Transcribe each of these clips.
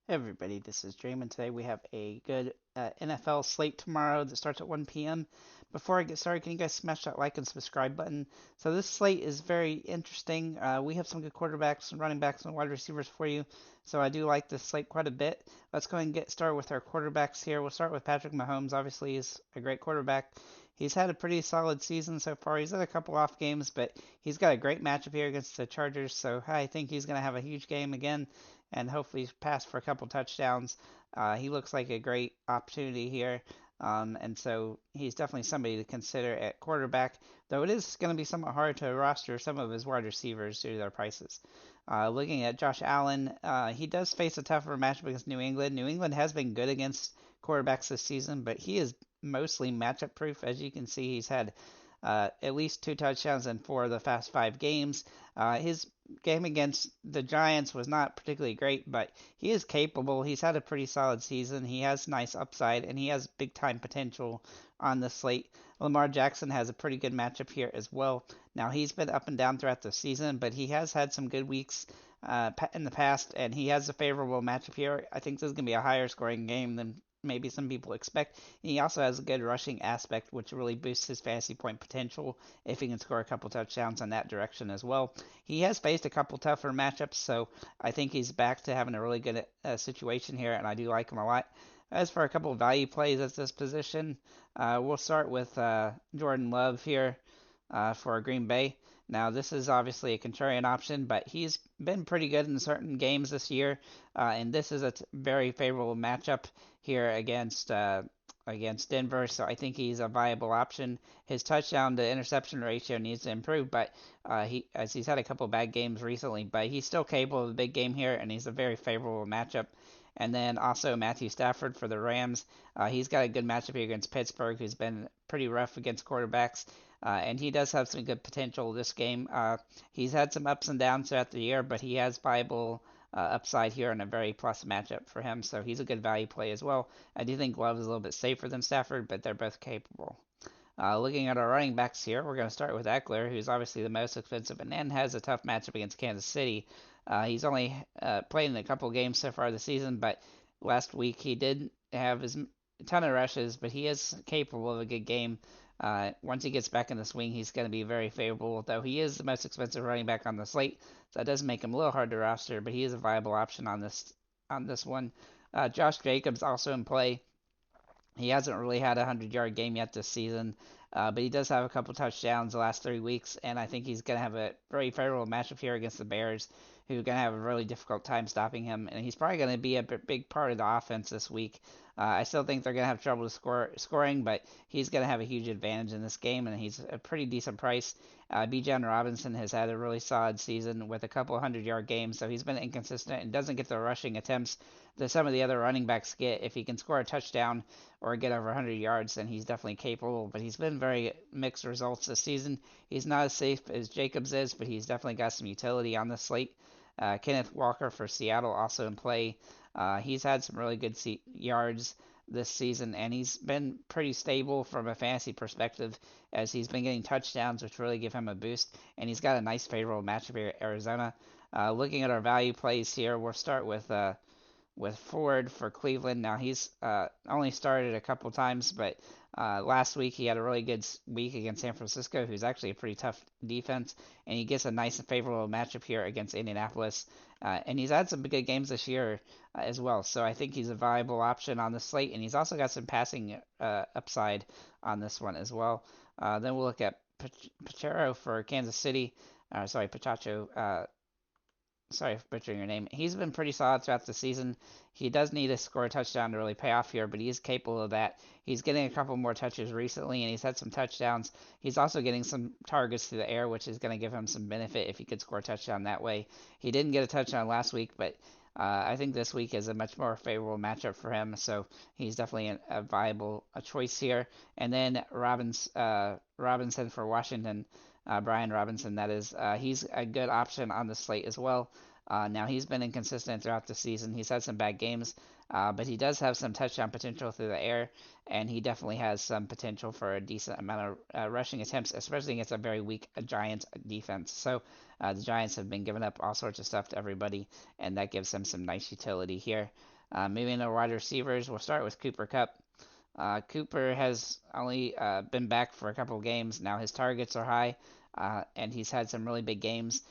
Hey everybody, this is Draymond. Today we have a good NFL slate tomorrow that starts at 1 p.m. Before I get started, can you guys smash that like and subscribe button? So this slate is very interesting. We have some good quarterbacks and running backs and wide receivers for you. So I do like this slate quite a bit. Let's go ahead and get started with our quarterbacks here. We'll start with Patrick Mahomes. Obviously, he's a great quarterback. He's had a pretty solid season so far. He's had a couple off games, but he's got a great matchup here against the Chargers. So I think he's going to have a huge game again and hopefully pass for a couple touchdowns. He looks like a great opportunity here. And so he's definitely somebody to consider at quarterback, though it is going to be somewhat hard to roster some of his wide receivers due to their prices. Looking at Josh Allen, he does face a tougher matchup against New England. New England has been good against quarterbacks this season, but he is mostly matchup proof. As you can see, he's had at least 2 touchdowns in 4 of the past 5 games. His game against the Giants was not particularly great, but he is capable. He's had a pretty solid season. He has nice upside, and he has big time potential on the slate. Lamar Jackson has a pretty good matchup here as well. Now, he's been up and down throughout the season, but he has had some good weeks in the past, and he has a favorable matchup here. I think this is going to be a higher scoring game than maybe some people expect. And he also has a good rushing aspect, which really boosts his fantasy point potential if he can score a couple touchdowns in that direction as well. He has faced a couple tougher matchups, so I think he's back to having a really good situation here, and I do like him a lot. As for a couple of value plays at this position, we'll start with Jordan Love here for Green Bay. Now, this is obviously a contrarian option, but he's been pretty good in certain games this year, and this is a very favorable matchup here against Denver, so I think he's a viable option. His touchdown to interception ratio needs to improve, but he's had a couple bad games recently, but he's still capable of a big game here, and he's a very favorable matchup. And then also Matthew Stafford for the Rams. He's got a good matchup here against Pittsburgh, who's been pretty rough against quarterbacks. And he does have some good potential this game. He's had some ups and downs throughout the year, but he has viable upside here and a very plus matchup for him. So he's a good value play as well. I do think Love is a little bit safer than Stafford, but they're both capable. Looking at our running backs here, we're going to start with Eckler, who's obviously the most expensive and then has a tough matchup against Kansas City. He's only played in a couple games so far this season, but last week he did have his ton of rushes, but he is capable of a good game. Once he gets back in the swing, he's going to be very favorable, though he is the most expensive running back on the slate, so that does make him a little hard to roster, but he is a viable option on this one. Josh Jacobs also in play. He hasn't really had a 100-yard game yet this season, but he does have a couple touchdowns the last 3 weeks, and I think he's going to have a very favorable matchup here against the Bears, who are going to have a really difficult time stopping him, and he's probably going to be a big part of the offense this week. I still think they're going to have trouble scoring, but he's going to have a huge advantage in this game, and he's a pretty decent price. Bijan Robinson has had a really solid season with a couple 100-yard games, so he's been inconsistent and doesn't get the rushing attempts that some of the other running backs get. If he can score a touchdown or get over 100 yards, then he's definitely capable. But he's been very mixed results this season. He's not as safe as Jacobs is, but he's definitely got some utility on the slate. Kenneth Walker for Seattle also in play. He's had some really good yards this season, and he's been pretty stable from a fantasy perspective as he's been getting touchdowns, which really give him a boost. And he's got a nice favorable matchup here at Arizona. Looking at our value plays here, we'll start with Ford for Cleveland. Now he's only started a couple times, but last week he had a really good week against San Francisco, who's actually a pretty tough defense, and he gets a nice and favorable matchup here against Indianapolis. And he's had some good games this year as well, so I think he's a viable option on the slate, and he's also got some passing upside on this one as well. Then we'll look at Pacheco for Kansas City. Pachacho. Sorry for butchering your name. He's been pretty solid throughout the season. He does need to score a touchdown to really pay off here, but he is capable of that. He's getting a couple more touches recently, and he's had some touchdowns. He's also getting some targets through the air, which is going to give him some benefit if he could score a touchdown that way. He didn't get a touchdown last week, but I think this week is a much more favorable matchup for him, so he's definitely a viable choice here. And then Robinson for Washington. Brian Robinson, that is. He's a good option on the slate as well. Now, he's been inconsistent throughout the season. He's had some bad games, but he does have some touchdown potential through the air, and he definitely has some potential for a decent amount of rushing attempts, especially against a very weak Giants defense. So the Giants have been giving up all sorts of stuff to everybody, and that gives him some nice utility here. Moving to wide receivers, we'll start with Cooper Kupp. Cooper has only been back for a couple of games. Now his targets are high, and he's had some really big games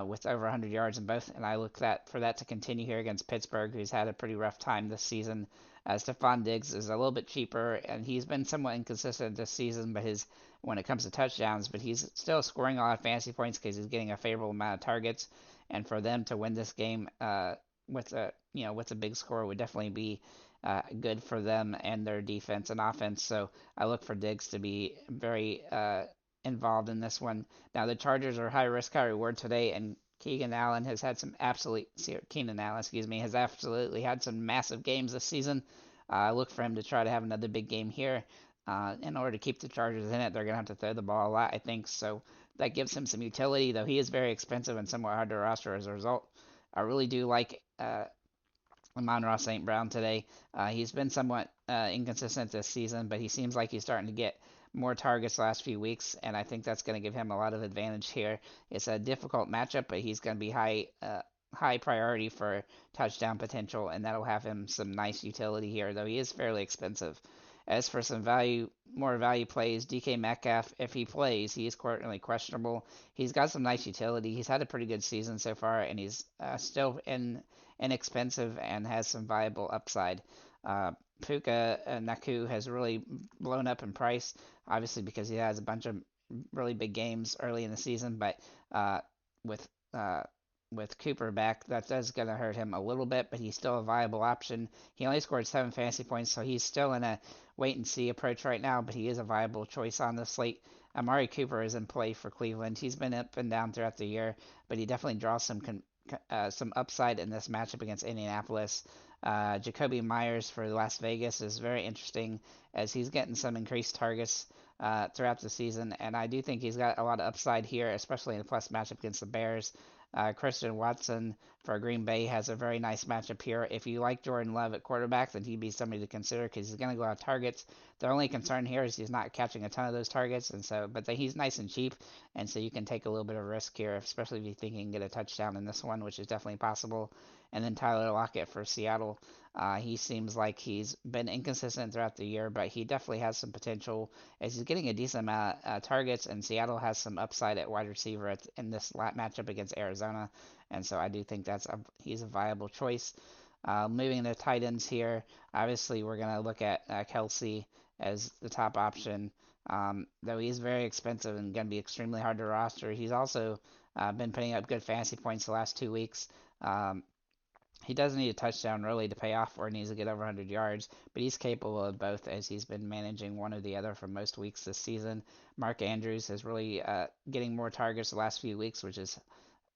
with over 100 yards in both. And I look for that to continue here against Pittsburgh, who's had a pretty rough time this season. Stephon Diggs is a little bit cheaper, and he's been somewhat inconsistent this season, but his when it comes to touchdowns, but he's still scoring a lot of fantasy points because he's getting a favorable amount of targets. And for them to win this game with a big score would definitely be good for them and their defense and offense. So I look for Diggs to be very involved in this one. Now the Chargers are high risk, high reward today, and Keenan Allen, excuse me, has absolutely had some massive games this season. I look for him to try to have another big game here. In order to keep the Chargers in it, they're going to have to throw the ball a lot, I think. So that gives him some utility, though he is very expensive and somewhat hard to roster as a result. I really do like Amon-Ra St. Brown today. He's been somewhat inconsistent this season, but he seems like he's starting to get more targets the last few weeks, and I think that's going to give him a lot of advantage here. It's a difficult matchup, but he's going to be high priority for touchdown potential, and that'll have him some nice utility here, though he is fairly expensive. As for some more value plays, DK Metcalf, if he plays, he is currently questionable. He's got some nice utility. He's had a pretty good season so far, and he's still inexpensive and has some viable upside. Puka Naku has really blown up in price, obviously because he has a bunch of really big games early in the season, but with uh, with Cooper back, that does going to hurt him a little bit, but he's still a viable option. He only scored 7 fantasy points, so he's still in a wait and see approach right now, but he is a viable choice on the slate. Amari Cooper is in play for Cleveland. He's been up and down throughout the year, but he definitely draws some upside in this matchup against Indianapolis. Jacoby Myers for Las Vegas is very interesting as he's getting some increased targets throughout the season, and I do think he's got a lot of upside here, especially in the plus matchup against the Bears. Christian Watson for Green Bay has a very nice matchup here. If you like Jordan Love at quarterback, then he'd be somebody to consider because he's going to go out targets. The only concern here is he's not catching a ton of those targets, and so but he's nice and cheap, and so you can take a little bit of risk here, especially if you think you can get a touchdown in this one, which is definitely possible. And then Tyler Lockett for Seattle. He seems like he's been inconsistent throughout the year, but he definitely has some potential as he's getting a decent amount of targets, and Seattle has some upside at wide receiver in this matchup against Arizona, and so I do think he's a viable choice. Moving to tight ends here, obviously we're going to look at Kelsey as the top option, though he's very expensive and going to be extremely hard to roster. He's also been putting up good fantasy points the last 2 weeks. Um, he doesn't need a touchdown really to pay off or needs to get over 100 yards, but he's capable of both as he's been managing one or the other for most weeks this season. Mark Andrews is really getting more targets the last few weeks, which is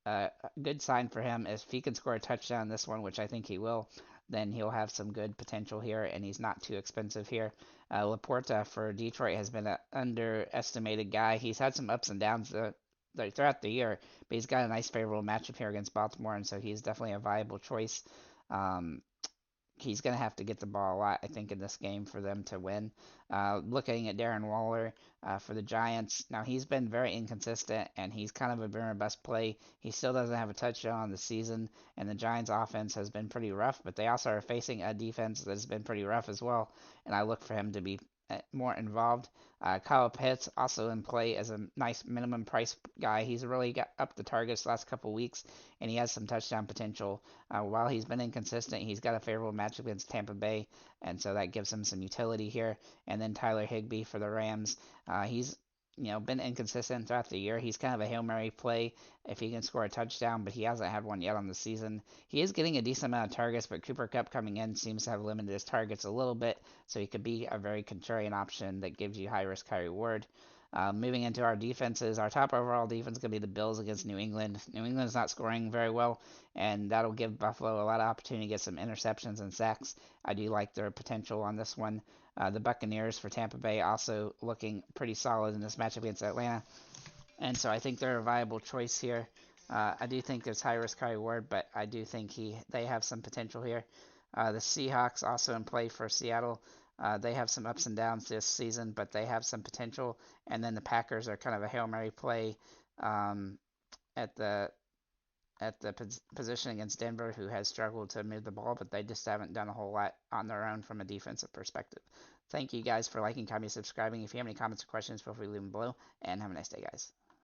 a good sign for him. If he can score a touchdown this one, which I think he will, then he'll have some good potential here, and he's not too expensive here. Laporta for Detroit has been an underestimated guy. He's had some ups and downs throughout the year, but he's got a nice favorable matchup here against Baltimore, and so he's definitely a viable choice. Um, he's going to have to get the ball a lot, I think, in this game for them to win. Looking at Darren Waller for the Giants, now he's been very inconsistent, and he's kind of a boomer bust play. He still doesn't have a touchdown on the season, and the Giants' offense has been pretty rough, but they also are facing a defense that has been pretty rough as well, and I look for him to be more involved. Kyle Pitts also in play as a nice minimum price guy. He's really got up the targets last couple weeks, and he has some touchdown potential. While he's been inconsistent, he's got a favorable matchup against Tampa Bay, and so that gives him some utility here. And then Tyler Higbee for the Rams. He's been inconsistent throughout the year. He's kind of a Hail Mary play if he can score a touchdown, but he hasn't had one yet on the season. He is getting a decent amount of targets, but Cooper Kupp coming in seems to have limited his targets a little bit, so he could be a very contrarian option that gives you high risk, high reward. Moving into our defenses, our top overall defense is going to be the Bills against New England. New England's not scoring very well, and that'll give Buffalo a lot of opportunity to get some interceptions and sacks. I do like their potential on this one. The Buccaneers for Tampa Bay also looking pretty solid in this matchup against Atlanta, and so I think they're a viable choice here. I do think there's high risk, high reward, but I do think they have some potential here. The Seahawks also in play for Seattle. They have some ups and downs this season, but they have some potential. And then the Packers are kind of a Hail Mary play at the at the position against Denver, who has struggled to move the ball, but they just haven't done a whole lot on their own from a defensive perspective. Thank you guys for liking, commenting, subscribing. If you have any comments or questions, feel free to leave them below, and have a nice day, guys.